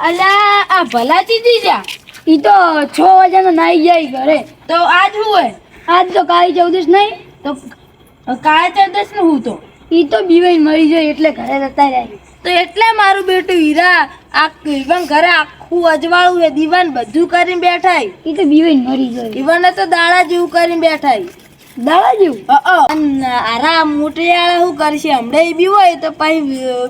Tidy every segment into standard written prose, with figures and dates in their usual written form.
અલ્યા આ ભલા ચીજી જા ઈ તો 6 વાગ્યાનો નાઈ જાય ઘરે તો આજ હું હોય આજ તો કાળી ચૌદશ નહીં તો કાળી ચૌદશ નું હું તો ઈ તો બીવાઈ મરી જાય એટલે ઘરે જતા જાય તો એટલે મારું બેટું હીરા આ ઈવન ઘરે આખું અજવાળું હે દીવાન બધું કરીને બેઠા ઈ તો બીવાઈ મરી જાય ઈવન તો દાડા જેવું કરીને બેઠા દાડા જેવું આરા મોટિયાળા શું કરશે હમણાં બી હોય તો પછી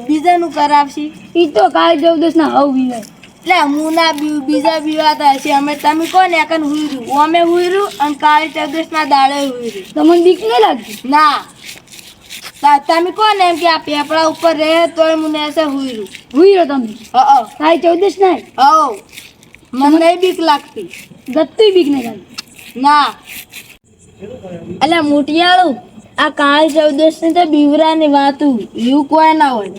બીજાનું કરાવશે ઈ તો કાળી ચૌદશ ના હવ બીવાય એટલે હું ના બીજા બીવાતા હશે અમે તમે કોને એકન હુઈર્યું અમે હુઈર્યું અને કાળી ચૌદશ ના દાડે હુઈર્યું તમને બીક નહીં લાગતી ના તમે કોને એમ કે આ પેપડા ઉપર રહે તોય મને એસે હુઈર્યો તમે કાળી ચૌદશ નહીં મને નહીં બીક લાગતી ગત્તી બીક નહીં લાગતી ના અલ્યા મોટિયાળું આ કાળી ચૌદશ ની તો બીવરાની વાતું એવું કોઈ ના હોય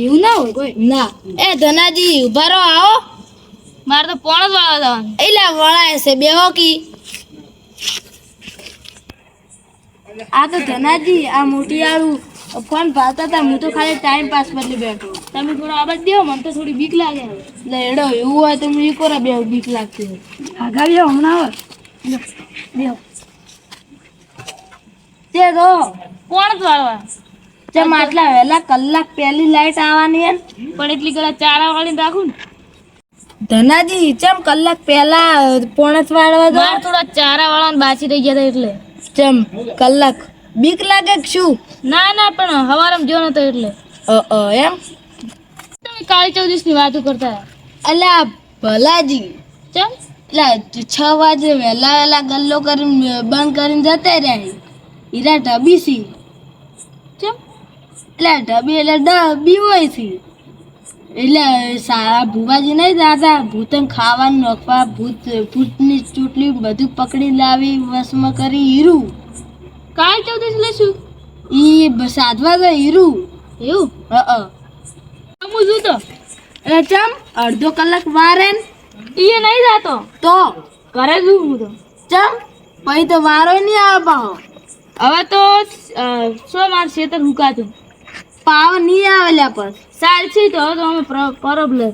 એવું ના હોય કોઈ ના એ ધનાજી ઉભા રહો આવો મારે તો પોણ જ વાળવા જવાનું એટલે વળાય છે બેહો કી આ તો ધનાજી આ મોટિયાળું ફોન ભાવતા હતા હું તો ખાલી ટાઈમ પાસ બદલી બેઠો તમે થોડો આવાજ દેવો મને તો થોડી બીક લાગે એટલે એડો એવું હોય તો હું કોરા બે બીક લાગતી હોય આગળ બેહો હમણાં આવે બેહો તે તો કોણ જ વાળવા ચમ આટલા વહેલા કલાક પહેલી લાઈટ આવવાની હે પણ એટલી કલાક 4 વાળીને રાખું ને ધનાજી ચમ કલાક પહેલા પોણસ વાળવા દો થોડા 4 વાળાને બાચી રહી ગયા એટલે ચમ કલાક બીક લાગે કે શું ના ના પણ હવારમાં જો નતો એટલે એમ તમે કાળી ચૌદશ ની વાતો કરતા અલ્યા ભલાજી ચમ એટલે 6 વાગે વહેલા ગલ્લો કરીને બંધ કરીને જતા રહ્યા હીરા ઢબીસી ચમ એટલે ઢબી એટલે ડબી હોય છે એટલે સારા ભુવાજી નહીં દાદા ભૂતન ખાવાનું નખવા ભૂતની ચૂંટલી બધું પકડી લાવી વસમાં કરી હીરું કાળી ચૌદશ લેશું ઈ સાધવા તો હીરું એવું હું શું તો એટલે ચમ અડધો કલાક વારે ઈ નહીં જાતો તો કરે શું હું તો ચમ પછી તો વારો નહીં આવે પાહો હવે તો માર ખેતર હુકાતું પાવ નહીં આવેલા પર ચાલશે તો અમે પરબ લે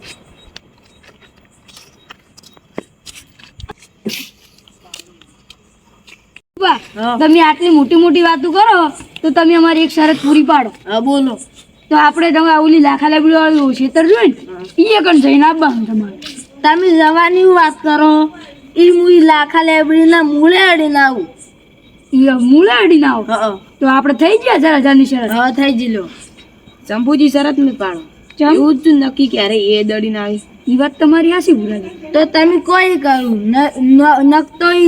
તમે આટલી મોટી મોટી વાતો કરો તો તમે અમારી એક શરત પૂરી પાડો હા બોલો તો આપણે તમે ઓલી લાખા લાબડી વાળું ખેતર જોઈ ને એ કણ જઈને આવવાનું તમારે તમે જવાની વાત કરો એ હું લાખા લાબડી ના મૂળે અડીને આવું મૂળે અડીને આવો તો આપણે થઈ ગયા 4,000 શરત હા થઈ જ લો શંભુજી શરત નહીં પાડો એવું જ નક્કી ક્યારે એ દડીને આવી એ વાત તમારી હાસી ભૂલાઈ તો તમે કોઈ કરું નકતો એ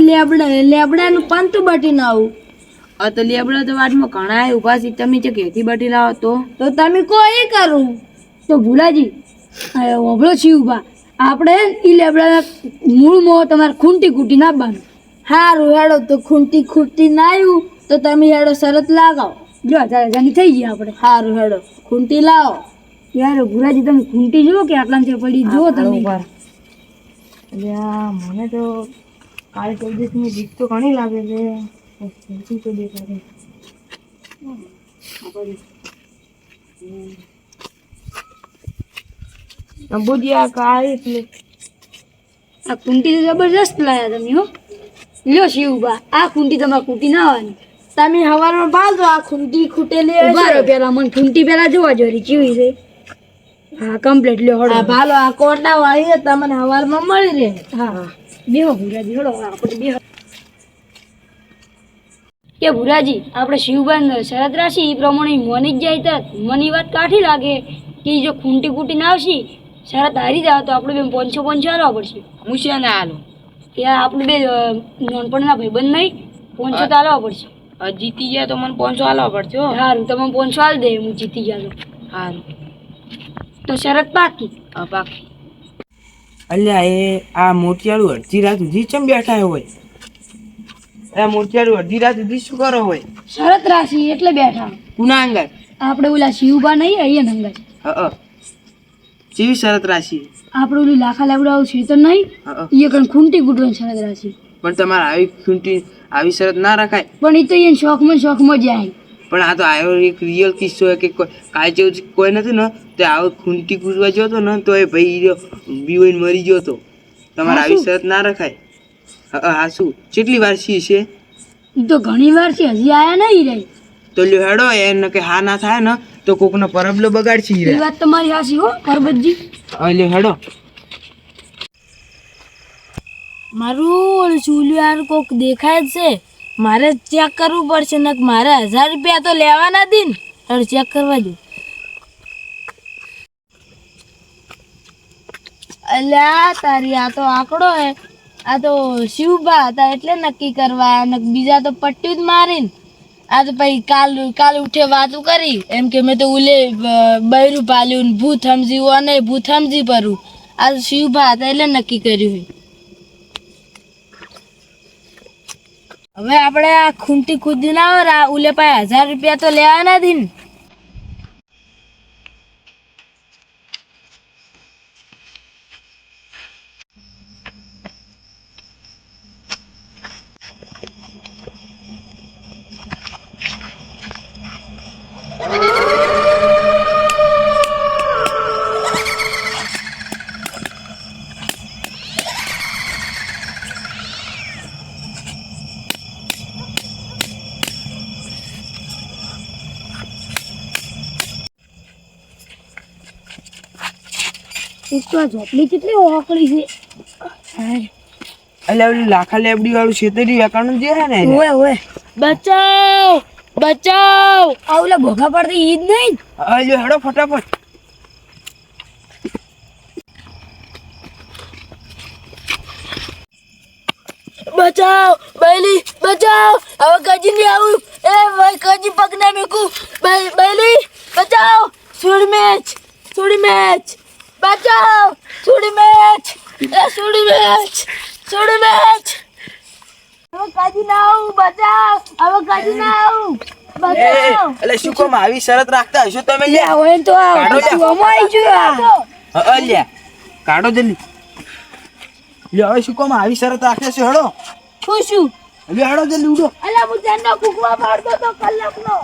લેબડાનું પંતું બટીને આવું તો લેબડા તો વાટમાં ઘણા ઉભા છે તમે જે ઘેથી બટી લાવો તો તમે કોઈ કરું તો ભૂલાજી ઓભળો છી ઉભા આપણે એ લેબડાના મૂળમાં તમારે ખૂંટી કૂટી નાખવાનું સારું હેડો તો ખૂંટી ના આવ્યું તો તમે હેડો શરત લાગાવો જો 4,000 થઈ ગયા આપણે સારું હેડો ખૂંટી લાવો યાર ભુરાજી તમે ખૂંટી જુઓ કે આટલા છે પડી જુઓ તમે મને તો કાળી ચૌદશ ની બીક તો ઘણી લાગે છે તો દેખાડે અંબુજી આ કાળી એટલે આ ખૂંટી તો જબરજસ્ત લાયા તમે હો લ્યો શિવબા આ ખૂંટી તમારે ખૂંટી ના આવવાની તમે હવારમાં બાંધો આ ખૂંટી ખૂટેલી ઉભા પેલા મને ખૂંટી પેલા જોવા જોરી ચીવી છે હા કમ્પ્લીટ લ્યો હળો ભાલો આ કોટા વાળી તમને હવારમાં મળી રહે હા બેહો ભુરાજી હળો આપણે બેહો કે ભુરાજી આપણે શિવબાન શરત રાશિ એ પ્રમાણે મોની જ જાય તરત મની વાત કાઠી લાગે કે જો ખૂંટી કૂટી ના આવશે શરત હારી જાવ તો આપણે બે 500 હાલવા પડશે હું છે ને હાલો કે આપણે બે નાનપણના ભાઈબંધ નહીં 500 તો હાલવા પડશે જીતી ગયા તો મને 500 હાલવા પડશે સારું તમે 500 હાલ દે હું જીતી ગયા તો સારું તો શરત પાકી હા પાકી અલ્યા એ આ મોટિયાળું અડધી રાત સુધી ચમ બેઠા હોય આ મોટિયાળું અડધી રાત સુધી શું કરો હોય શરત રાશિ એટલે બેઠા કુના અંગર આપણે ઓલા શિવબા નહીં અહીંયા અંગર કેવી શરત રાશિ આપણે ઓલું લાખા લાવડાવું છે તો નહીં એ કણ ખૂંટી કૂટવાની શરત રાશિ પણ તમારે આવી ખૂંટી આવી શરત ના રખાય પણ એ તો એ શોખમાં જાય પણ આ તો આવ્યો એક રિયલ કિસ્સો છે કે કાલ જેવું કોઈ નથી ને તે આવો ખૂંટી કૂદવા ગયો હતો ને તો એ ભાઈ બીઓઈને મરી ગયો હતો. તમારે આવી શરત ના રખાય. હા શું કેટલી વાર સી છે ઈ તો ઘણી વાર છે, હજી આયા નહીં રે. તો લ્યો હેડો એને કે હા ના થાય ને તો કોકનો પરબલો બગાડશે ઈ એ રે. વાત તમારી હાચી હો પરબતજી. લ્યો હેડો. મારું ચૂલિયાર કોક દેખાય જ છે, મારે ચેક કરવું પડશે ને મારે 1000 રૂપિયા તો લેવાના હતી ને, તારે ચેક કરવા દો. અલ્યા તારી આ તો આંકડો હે, આ તો શિવભા હતા એટલે નક્કી કરવા અને બીજા તો પટ્ટી જ મારીને આ તો પછી કાલ ઉઠે વાતું કરી એમ કે મેં તો ઉલે બૈરું પાલ્યું ને ભૂત સમજી અને ભૂત સમજી પરું. આ તો શિવભા હતા એટલે નક્કી કર્યું. હવે આપણે આ ખૂંટી કૂદી ના હોય ઉલે પાસે 1000 રૂપિયા તો લેવાના હતી ને. એક તો આ ઝોપડી કેટલી ઓકળી છે. એટલે ઓલી લાખા લેબડી વાળું છેતરી વેકાણું જે હે ને એને. ઓય ઓય બચાવ બચાવ, આ ઓલા ભોગા પડતી ઈ જ નહીં. લ્યો હેડો ફટાફટ. બચાવ બૈલી બચાવ, હવે કજી નહીં આવું. એ ભાઈ કજી પગ ના મેકું. બૈલી બચાવ, છોડી મેચ બચાવ, છોડી મેચ હવે કજી ના આવું. બચાવ, હવે કજી ના આવું. બચાવ એટલે શું કોમ આવી શરત રાખતા હશો તમે લે. હવે તો કાઢો લે. આવી ગયો. લ્યા કાઢો જલ્દી. લ્યો હવે શું કોમ આવી શરત રાખે છે હેડો. ખુશું લ્યો હેડો જલ્દી ઉડો. અલા હું તેનો કુકવા પાડતો તો કલાકનો.